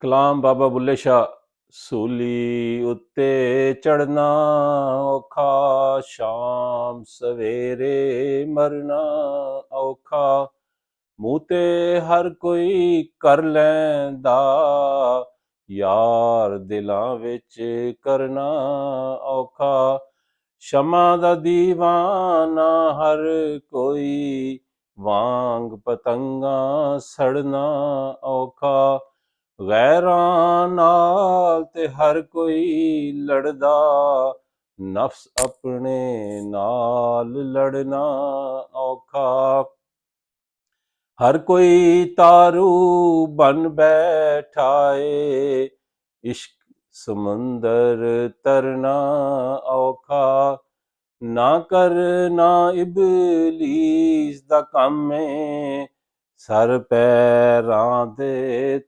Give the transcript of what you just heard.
ਕਲਾਮ ਬਾਬਾ ਬੁੱਲੇ ਸ਼ਾਹ। ਸੂਲੀ ਉੱਤੇ ਚੜਨਾ ਔਖਾ, ਸ਼ਾਮ ਸਵੇਰੇ ਮਰਨਾ ਔਖਾ। ਮੂੰਹ ਤੇ ਹਰ ਕੋਈ ਕਰ ਲੈਂਦਾ, ਯਾਰ ਦਿਲਾਂ ਵਿੱਚ ਕਰਨਾ ਔਖਾ। ਸ਼ਮਾ ਦਾ ਦੀਵਾਨਾ ਹਰ ਕੋਈ, ਵਾਂਗ ਪਤੰਗਾਂ ਸੜਨਾ ਔਖਾ। ਗੈਰਾਂ ਨਾਲ ਤੇ ਹਰ ਕੋਈ ਲੜਦਾ, ਨਫਸ ਆਪਣੇ ਨਾਲ ਲੜਨਾ ਔਖਾ। ਹਰ ਕੋਈ ਤਾਰੂ ਬਨ ਬੈਠਾ ਏ, ਇਸ਼ਕ ਸਮੁੰਦਰ ਤਰਨਾ ਔਖਾ। ਨਾ ਕਰਨਾ ਇਬਲੀਸ ਦਾ ਕੰਮ ਏ, ਸਰ ਪੈਰਾਂ ਦੇ